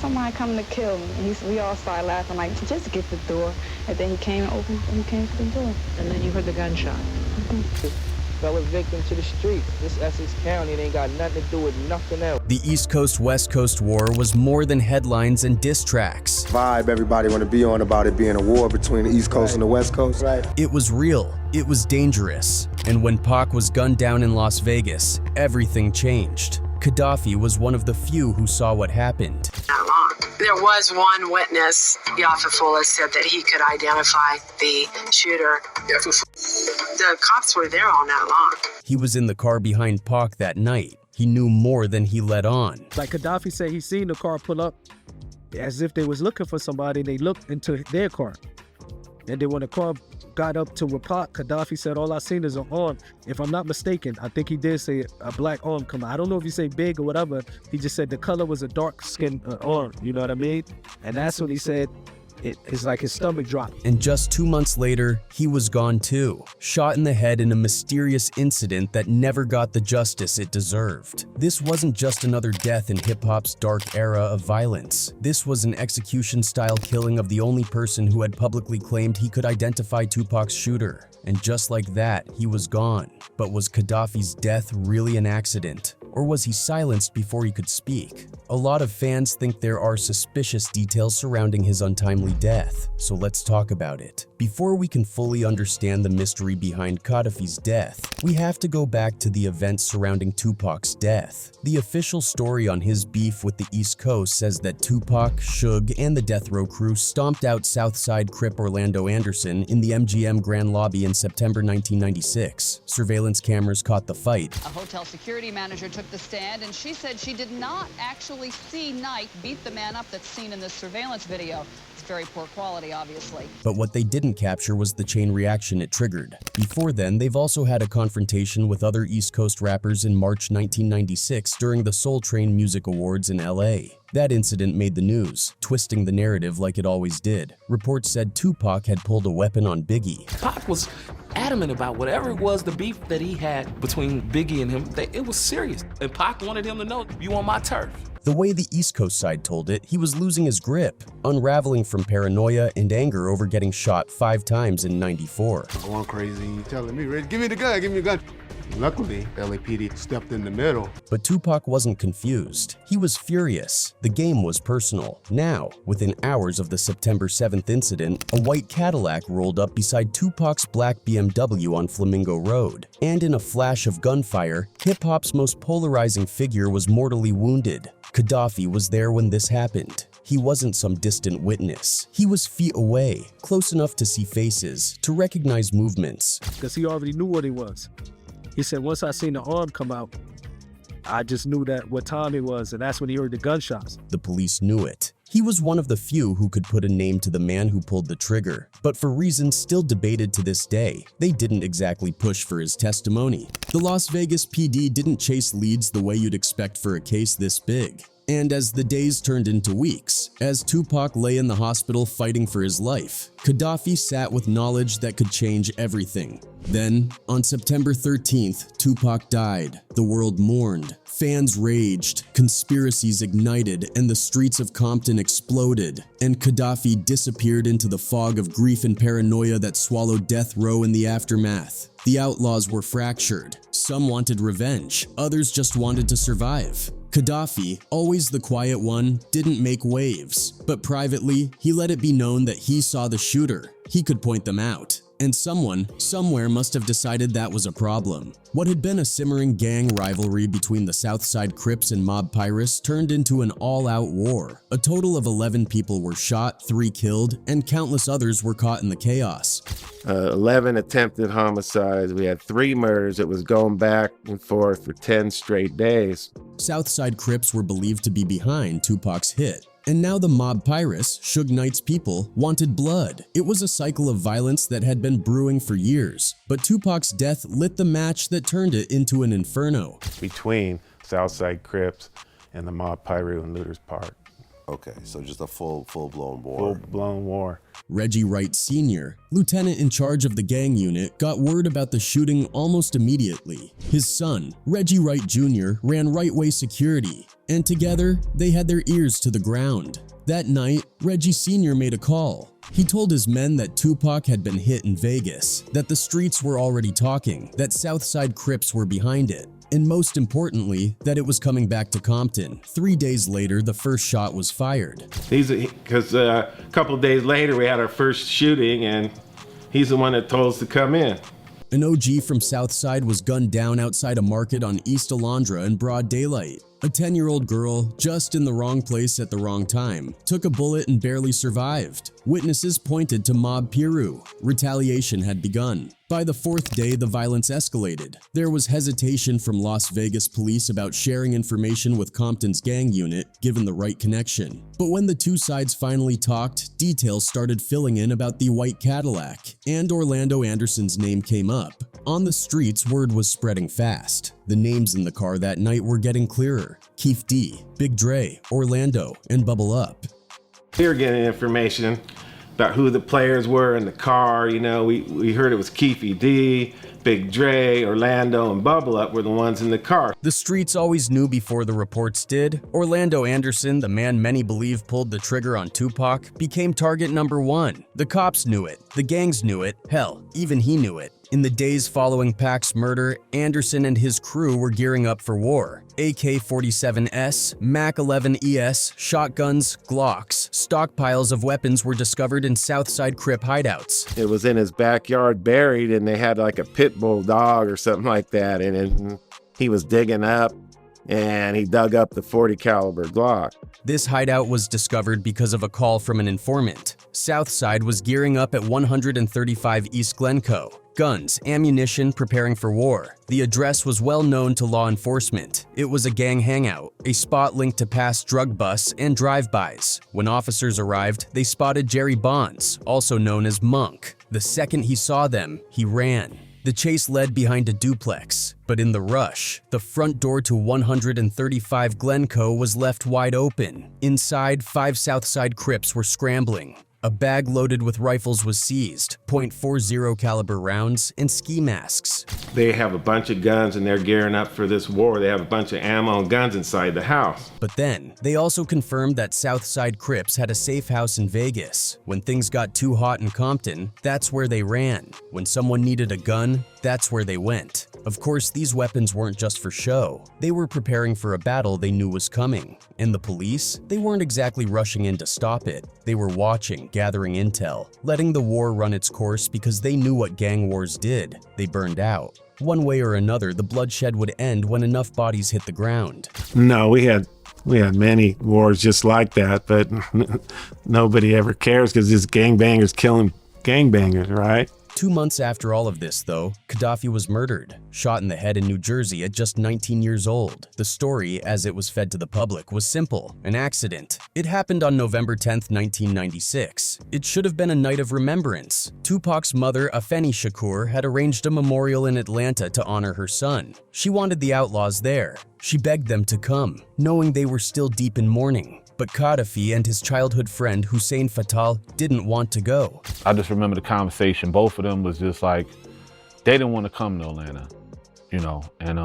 somebody coming to kill me. And we all started laughing, like, just get the door. And then he came to the door. And then you heard the gunshot. Fell a victim to the streets. This Essex County, it ain't got nothing to do with nothing else. The East Coast-West Coast war was more than headlines and diss tracks. Vibe everybody want to be on about it being a war between the East Coast and the West Coast. Right. It was real. It was dangerous. And when Pac was gunned down in Las Vegas, everything changed. Gaddafi was one of the few who saw what happened. Not long. There was one witness, Yafafullah, said that he could identify the shooter. The cops were there all night long. He was in the car behind Pac that night. He knew more than he let on. Like Gaddafi said, he seen the car pull up as if they was looking for somebody. They looked into their car. And then when the car got up to Pac, Gaddafi said, all I seen is an arm. If I'm not mistaken, I think he did say a black arm come out. I don't know if he said big or whatever. He just said the color was a dark-skinned arm, you know what I mean? And that's when he said, it's like his stomach dropped. And just 2 months later, he was gone too, shot in the head in a mysterious incident that never got the justice it deserved. This wasn't just another death in hip-hop's dark era of violence. This was an execution-style killing of the only person who had publicly claimed he could identify Tupac's shooter. And just like that, he was gone. But was Gaddafi's death really an accident? Or was he silenced before he could speak? A lot of fans think there are suspicious details surrounding his untimely death, so let's talk about it. Before we can fully understand the mystery behind Gaddafi's death, we have to go back to the events surrounding Tupac's death. The official story on his beef with the East Coast says that Tupac, Suge, and the Death Row crew stomped out Southside Crip Orlando Anderson in the MGM Grand Lobby in September 1996. Surveillance cameras caught the fight. A hotel security manager took the stand, and she said she did not actually see Knight beat the man up that's seen in this surveillance video. It's very poor quality, obviously. But what they didn't capture was the chain reaction it triggered. Before then, they've also had a confrontation with other East Coast rappers in March 1996 during the Soul Train Music Awards in LA. That incident made the news, twisting the narrative like it always did. Reports said Tupac had pulled a weapon on Biggie. Pac was adamant about whatever it was, the beef that he had between Biggie and him, it was serious. And Pac wanted him to know, you on my turf. The way the East Coast side told it, he was losing his grip, unraveling from paranoia and anger over getting shot 5 times in '94. Going crazy, telling me, Red, give me the gun, give me the gun. Luckily, LAPD stepped in the middle. But Tupac wasn't confused. He was furious. The game was personal. Now, within hours of the September 7th incident, a white Cadillac rolled up beside Tupac's black BMW on Flamingo Road. And in a flash of gunfire, hip-hop's most polarizing figure was mortally wounded. Gaddafi was there when this happened. He wasn't some distant witness. He was feet away, close enough to see faces, to recognize movements. Because he already knew what he was. He said, once I seen the arm come out, I just knew that what time it was, and that's when he heard the gunshots. The police knew it. He was one of the few who could put a name to the man who pulled the trigger. But for reasons still debated to this day, they didn't exactly push for his testimony. The Las Vegas PD didn't chase leads the way you'd expect for a case this big. And as the days turned into weeks, as Tupac lay in the hospital fighting for his life, Gaddafi sat with knowledge that could change everything. Then, on September 13th, Tupac died. The world mourned. Fans raged, conspiracies ignited, and the streets of Compton exploded. And Gaddafi disappeared into the fog of grief and paranoia that swallowed Death Row in the aftermath. The Outlaws were fractured. Some wanted revenge, others just wanted to survive. Gaddafi, always the quiet one, didn't make waves, but privately, he let it be known that he saw the shooter. He could point them out. And someone, somewhere must have decided that was a problem. What had been a simmering gang rivalry between the Southside Crips and Mob Pirates turned into an all-out war. A total of 11 people were shot, 3 killed, and countless others were caught in the chaos. 11 attempted homicides. We had 3 murders. It was going back and forth for 10 straight days. Southside Crips were believed to be behind Tupac's hit. And now the Mob Pirates, Suge Knight's people, wanted blood. It was a cycle of violence that had been brewing for years. But Tupac's death lit the match that turned it into an inferno. Between Southside Crips and the Mob Pirate and Looters Park. Okay, so just a full-blown war. Full-blown war. Reggie Wright Sr., lieutenant in charge of the gang unit, got word about the shooting almost immediately. His son, Reggie Wright Jr., ran Right-Way Security, and together, they had their ears to the ground. That night, Reggie Sr. made a call. He told his men that Tupac had been hit in Vegas, that the streets were already talking, that Southside Crips were behind it, and most importantly, that it was coming back to Compton. 3 days later, the first shot was fired. Because a couple days later, we had our first shooting, and he's the one that told us to come in. An OG from Southside was gunned down outside a market on East Alondra in broad daylight. A 10-year-old girl, just in the wrong place at the wrong time, took a bullet and barely survived. Witnesses pointed to Mob Piru. Retaliation had begun. By the fourth day, the violence escalated. There was hesitation from Las Vegas police about sharing information with Compton's gang unit, given the right connection. But when the two sides finally talked, details started filling in about the white Cadillac, and Orlando Anderson's name came up. On the streets, word was spreading fast. The names in the car that night were getting clearer. Keef D, Big Dre, Orlando, and Bubble Up. We were getting information about who the players were in the car. You know, we heard it was Keef D, Big Dre, Orlando, and Bubble Up were the ones in the car. The streets always knew before the reports did. Orlando Anderson, the man many believe pulled the trigger on Tupac, became target number one. The cops knew it. The gangs knew it. Hell, even he knew it. In the days following Pac's murder, Anderson and his crew were gearing up for war. AK-47S, Mac-11 shotguns, Glocks, stockpiles of weapons were discovered in Southside Crip hideouts. It was in his backyard buried, and they had like a pit bull dog or something like that, and he was digging up, and he dug up the .40 caliber Glock. This hideout was discovered because of a call from an informant. Southside was gearing up at 135 East Glencoe. Guns, ammunition, preparing for war. The address was well known to law enforcement. It was a gang hangout, a spot linked to past drug busts and drive-bys. When officers arrived, they spotted Jerry Bonds, also known as Monk. The second he saw them, he ran. The chase led behind a duplex, but in the rush, the front door to 135 Glencoe was left wide open. Inside, 5 Southside Crips were scrambling. A bag loaded with rifles was seized, .40 caliber rounds, and ski masks. They have a bunch of guns and they're gearing up for this war. They have a bunch of ammo and guns inside the house. But then, they also confirmed that Southside Crips had a safe house in Vegas. When things got too hot in Compton, that's where they ran. When someone needed a gun, that's where they went. Of course, these weapons weren't just for show. They were preparing for a battle they knew was coming. And the police? They weren't exactly rushing in to stop it. They were watching, gathering intel, letting the war run its course because they knew what gang wars did. They burned out. One way or another, the bloodshed would end when enough bodies hit the ground. No, we had many wars just like that, but nobody ever cares because this gangbangers killing gangbangers, right? 2 months after all of this, though, Gaddafi was murdered, shot in the head in New Jersey at just 19 years old. The story, as it was fed to the public, was simple, an accident. It happened on November 10, 1996. It should have been a night of remembrance. Tupac's mother, Afeni Shakur, had arranged a memorial in Atlanta to honor her son. She wanted the Outlaws there. She begged them to come, knowing they were still deep in mourning. But Kadafi and his childhood friend Hussein Fatal didn't want to go. I just remember the conversation. Both of them was just like, they didn't want to come to Atlanta, you know. And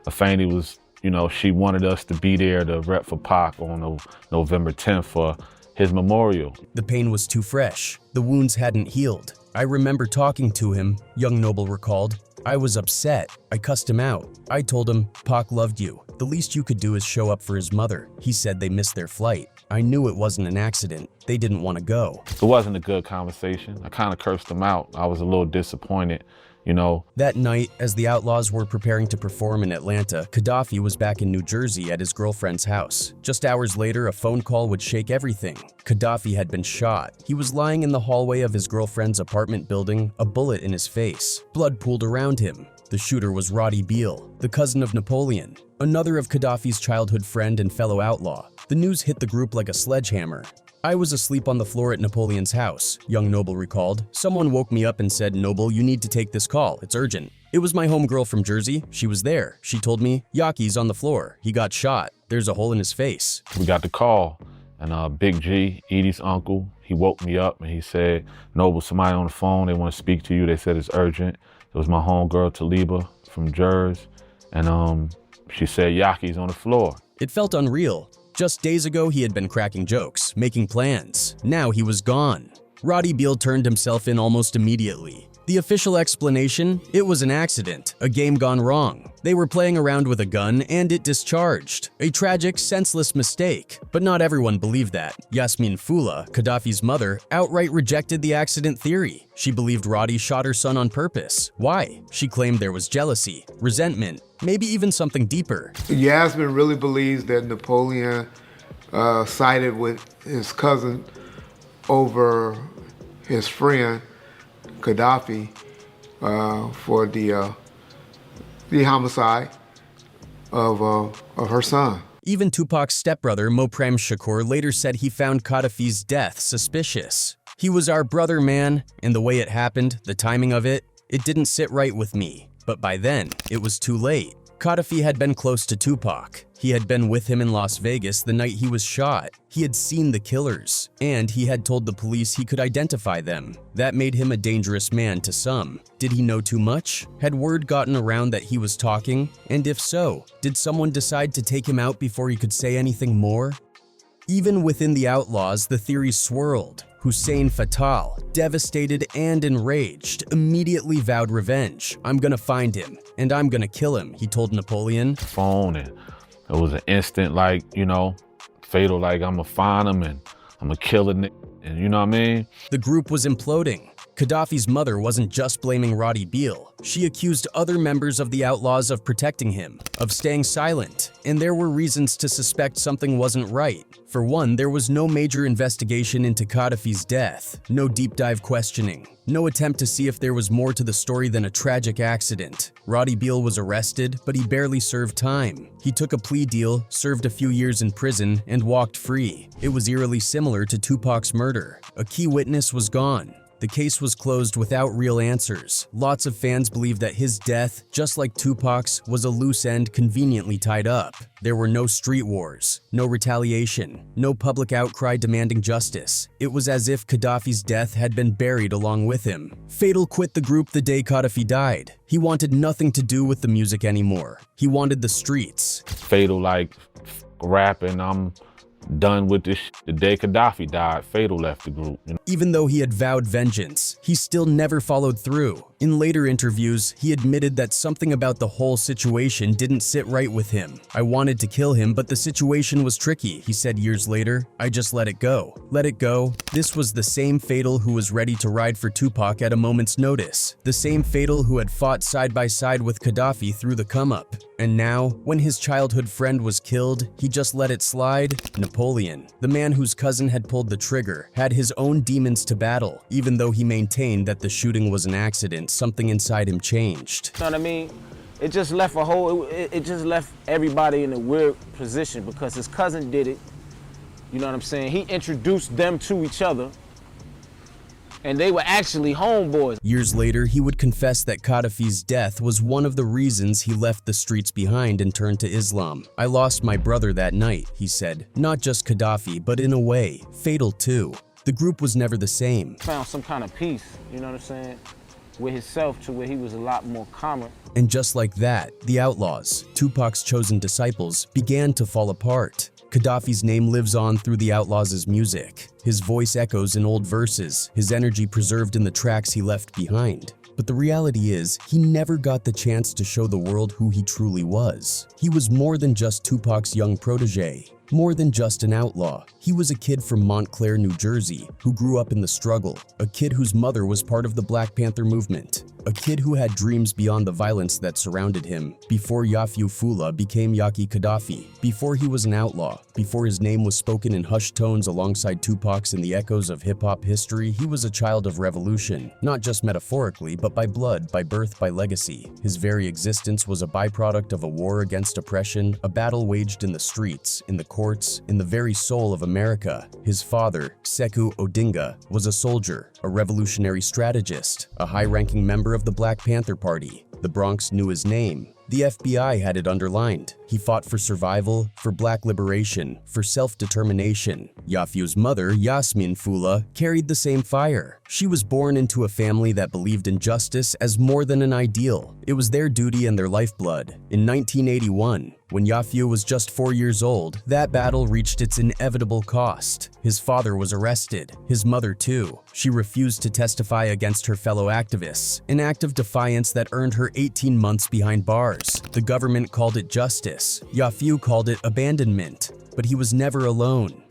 Afeni was, you know, she wanted us to be there to rep for Pac on November 10th for his memorial. The pain was too fresh. The wounds hadn't healed. I remember talking to him, young Noble recalled. I was upset. I cussed him out. I told him, Pac loved you. The least you could do is show up for his mother. He said they missed their flight. I knew it wasn't an accident. They didn't want to go. It wasn't a good conversation. I kind of cursed him out. I was a little disappointed, you know. That night, as the Outlaws were preparing to perform in Atlanta, Gaddafi was back in New Jersey at his girlfriend's house. Just hours later, a phone call would shake everything. Gaddafi had been shot. He was lying in the hallway of his girlfriend's apartment building, a bullet in his face. Blood pooled around him. The shooter was Roddy Beale, the cousin of Napoleon, another of Gaddafi's childhood friend and fellow outlaw. The news hit the group like a sledgehammer. I was asleep on the floor at Napoleon's house, young Noble recalled. Someone woke me up and said, Noble, you need to take this call. It's urgent. It was my homegirl from Jersey. She was there. She told me, Yaki's on the floor. He got shot. There's a hole in his face. We got the call, And Big G, Edie's uncle, he woke me up and he said, Noble, somebody on the phone, they want to speak to you. They said it's urgent. It was my homegirl, Taliba from Jersey. And she said, Yaki's on the floor. It felt unreal. Just days ago, he had been cracking jokes, making plans. Now he was gone. Roddy Beal turned himself in almost immediately. The official explanation? It was an accident, a game gone wrong. They were playing around with a gun and it discharged. A tragic, senseless mistake. But not everyone believed that. Yasmin Fula, Gaddafi's mother, outright rejected the accident theory. She believed Roddy shot her son on purpose. Why? She claimed there was jealousy, resentment, maybe even something deeper. Yasmin really believes that Napoleon sided with his cousin over his friend, Gaddafi, for the homicide of her son. Even Tupac's stepbrother, Moprem Shakur, later said he found Gaddafi's death suspicious. He was our brother, man, and the way it happened, the timing of it didn't sit right with me. But by then, it was too late. Gaddafi had been close to Tupac. He had been with him in Las Vegas the night he was shot. He had seen the killers, and he had told the police he could identify them. That made him a dangerous man to some. Did he know too much? Had word gotten around that he was talking? And if so, did someone decide to take him out before he could say anything more? Even within the Outlaws, the theories swirled. Hussein Fatal, devastated and enraged, immediately vowed revenge. I'm gonna find him, and I'm gonna kill him, he told Napoleon. Phone, and it was an instant, like, you know, fatal, like, I'm gonna find him and I'm gonna kill a nigga, and you know what I mean? The group was imploding. Gaddafi's mother wasn't just blaming Roddy Beal. She accused other members of the Outlaws of protecting him, of staying silent, and there were reasons to suspect something wasn't right. For one, there was no major investigation into Gaddafi's death, no deep dive questioning, no attempt to see if there was more to the story than a tragic accident. Roddy Beal was arrested, but he barely served time. He took a plea deal, served a few years in prison, and walked free. It was eerily similar to Tupac's murder. A key witness was gone. The case was closed without real answers. Lots of fans believe that his death, just like Tupac's, was a loose end conveniently tied up. There were no street wars, no retaliation, no public outcry demanding justice. It was as if Gaddafi's death had been buried along with him. Fatal quit the group the day Gaddafi died. He wanted nothing to do with the music anymore. He wanted the streets. Fatal, like, rapping, I'm done with this. The day Gaddafi died, Fatal left the group. You know? Even though he had vowed vengeance, he still never followed through. In later interviews, he admitted that something about the whole situation didn't sit right with him. I wanted to kill him, but the situation was tricky, he said years later. I just let it go. Let it go. This was the same Fatal who was ready to ride for Tupac at a moment's notice. The same Fatal who had fought side by side with Gaddafi through the come-up. And now, when his childhood friend was killed, he just let it slide? Napoleon, the man whose cousin had pulled the trigger, had his own demons to battle. Even though he maintained that the shooting was an accident, something inside him changed. You know what I mean? It just left it just left everybody in a weird position because his cousin did it. You know what I'm saying? He introduced them to each other. And they were actually homeboys. Years later, he would confess that Gaddafi's death was one of the reasons he left the streets behind and turned to Islam. I lost my brother that night, he said. Not just Gaddafi, but in a way, Fatal too. The group was never the same. Found some kind of peace, you know what I'm saying, with himself to where he was a lot more calmer. And just like that, the Outlaws, Tupac's chosen disciples, began to fall apart. Gaddafi's name lives on through the Outlaws' music. His voice echoes in old verses, his energy preserved in the tracks he left behind. But the reality is, he never got the chance to show the world who he truly was. He was more than just Tupac's young protege. More than just an outlaw. He was a kid from Montclair, New Jersey, who grew up in the struggle. A kid whose mother was part of the Black Panther movement. A kid who had dreams beyond the violence that surrounded him. Before Yafiu Fula became Yaki Kadafi. Before he was an outlaw. Before his name was spoken in hushed tones alongside Tupac's in the echoes of hip-hop history, he was a child of revolution. Not just metaphorically, but by blood, by birth, by legacy. His very existence was a byproduct of a war against oppression, a battle waged in the streets, in the courts, in the very soul of America. His father, Sekou Odinga, was a soldier, a revolutionary strategist, a high-ranking member of the Black Panther Party. The Bronx knew his name. The FBI had it underlined. He fought for survival, for black liberation, for self-determination. Yafiu's mother, Yasmin Fula, carried the same fire. She was born into a family that believed in justice as more than an ideal. It was their duty and their lifeblood. In 1981, when Yafiu was just 4 years old, that battle reached its inevitable cost. His father was arrested, his mother too. She refused to testify against her fellow activists, an act of defiance that earned her 18 months behind bars. The government called it justice. Yafiu called it abandonment, but he was never alone.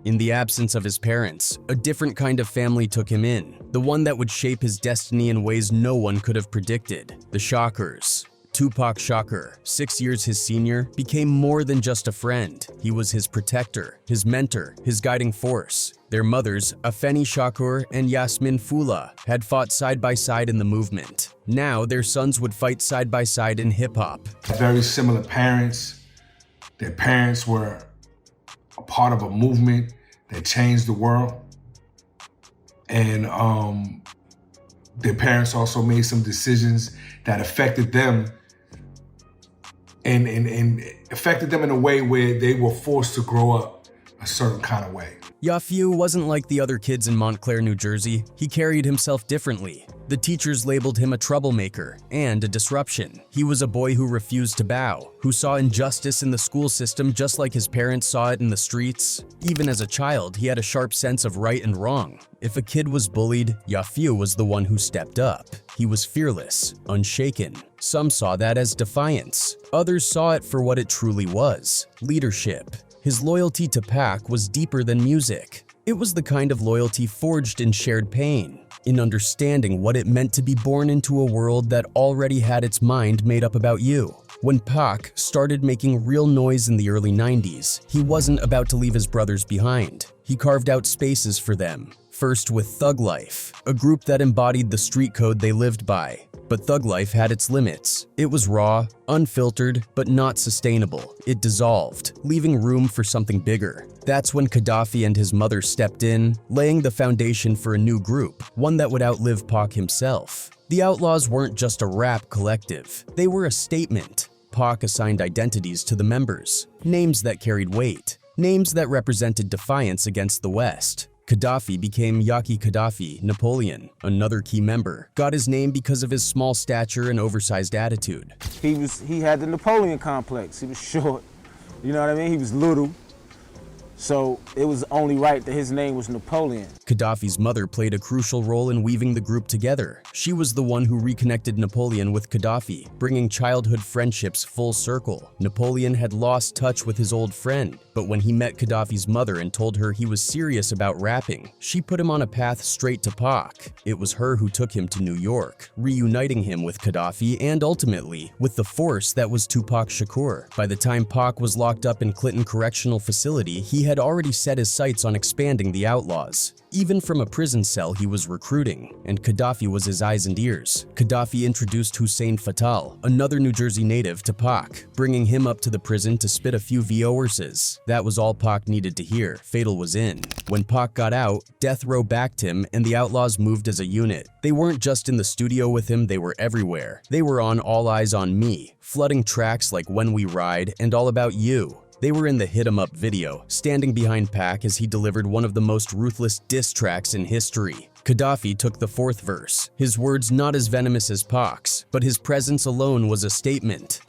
In the absence of his parents, a different kind of family took him in, the one that would shape his destiny in ways no one could have predicted. The Shakers. Tupac Shakur, 6 years his senior, became more than just a friend. He was his protector, his mentor, his guiding force. Their mothers, Afeni Shakur and Yasmin Fula, had fought side by side in the movement. Now their sons would fight side by side in hip-hop. Very similar parents. Their parents were a part of a movement that changed the world. And their parents also made some decisions that affected them and affected them in a way where they were forced to grow up a certain kind of way. Yafiu wasn't like the other kids in Montclair, New Jersey. He carried himself differently. The teachers labeled him a troublemaker and a disruption. He was a boy who refused to bow, who saw injustice in the school system just like his parents saw it in the streets. Even as a child, he had a sharp sense of right and wrong. If a kid was bullied, Yafiu was the one who stepped up. He was fearless, unshaken. Some saw that as defiance. Others saw it for what it truly was, leadership. His loyalty to Pac was deeper than music. It was the kind of loyalty forged in shared pain, in understanding what it meant to be born into a world that already had its mind made up about you. When Pac started making real noise in the early 90s, he wasn't about to leave his brothers behind. He carved out spaces for them. First with Thug Life, a group that embodied the street code they lived by. But Thug Life had its limits. It was raw, unfiltered, but not sustainable. It dissolved, leaving room for something bigger. That's when Gaddafi and his mother stepped in, laying the foundation for a new group, one that would outlive Pac himself. The Outlaws weren't just a rap collective. They were a statement. Pac assigned identities to the members, names that carried weight, names that represented defiance against the West. Gaddafi became YAKI Kadafi, Napoleon. Another key member got his name because of his small stature and oversized attitude. He had the Napoleon complex. He was short, you know what I mean? He was little. So it was only right that his name was Napoleon. Gaddafi's mother played a crucial role in weaving the group together. She was the one who reconnected Napoleon with Gaddafi, bringing childhood friendships full circle. Napoleon had lost touch with his old friend, but when he met Gaddafi's mother and told her he was serious about rapping, she put him on a path straight to Pac. It was her who took him to New York, reuniting him with Gaddafi and ultimately with the force that was Tupac Shakur. By the time Pac was locked up in Clinton Correctional Facility, he had already set his sights on expanding the Outlaws. Even from a prison cell, he was recruiting, and Gaddafi was his eyes and ears. Gaddafi introduced Hussein Fatal, another New Jersey native, to Pac, bringing him up to the prison to spit a few VO-verses. That was all Pac needed to hear. Fatal was in. When Pac got out, Death Row backed him, and the Outlaws moved as a unit. They weren't just in the studio with him, they were everywhere. They were on All Eyes on Me, flooding tracks like When We Ride and All About You. They were in the Hit 'Em Up video, standing behind Pac as he delivered one of the most ruthless diss tracks in history. Gaddafi took the fourth verse, his words not as venomous as Pac's, but his presence alone was a statement.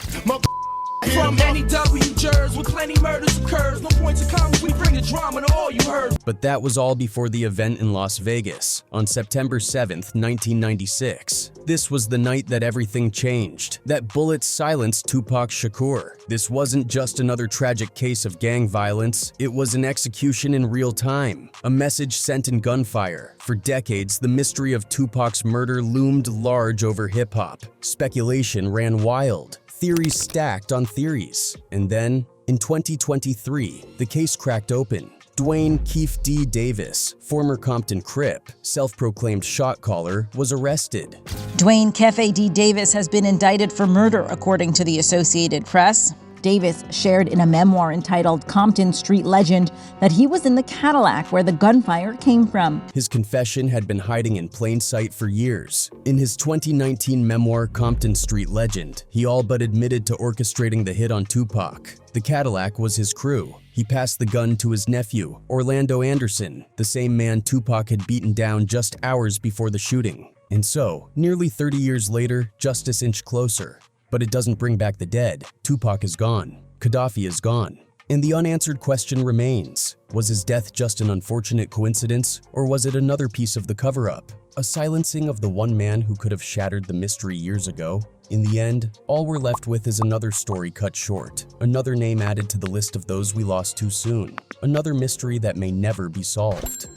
From any W jurors with plenty murders occurs. No points of comment, we bring the drama to all you heard. But that was all before the event in Las Vegas on September 7th, 1996. This was the night that everything changed, that bullets silenced Tupac Shakur. This wasn't just another tragic case of gang violence, it was an execution in real time, a message sent in gunfire. For decades, the mystery of Tupac's murder loomed large over hip-hop. Speculation ran wild. Theories stacked on theories. And then, in 2023, the case cracked open. Dwayne Keefe D. Davis, former Compton Crip, self-proclaimed shot caller, was arrested. Dwayne Keefe D. Davis has been indicted for murder, according to the Associated Press. Davis shared in a memoir entitled Compton Street Legend that he was in the Cadillac where the gunfire came from. His confession had been hiding in plain sight for years. In his 2019 memoir, Compton Street Legend, he all but admitted to orchestrating the hit on Tupac. The Cadillac was his crew. He passed the gun to his nephew, Orlando Anderson, the same man Tupac had beaten down just hours before the shooting. And so, nearly 30 years later, justice inched closer. But it doesn't bring back the dead. Tupac is gone. Gaddafi is gone. And the unanswered question remains, was his death just an unfortunate coincidence, or was it another piece of the cover-up? A silencing of the one man who could have shattered the mystery years ago? In the end, all we're left with is another story cut short, another name added to the list of those we lost too soon, another mystery that may never be solved.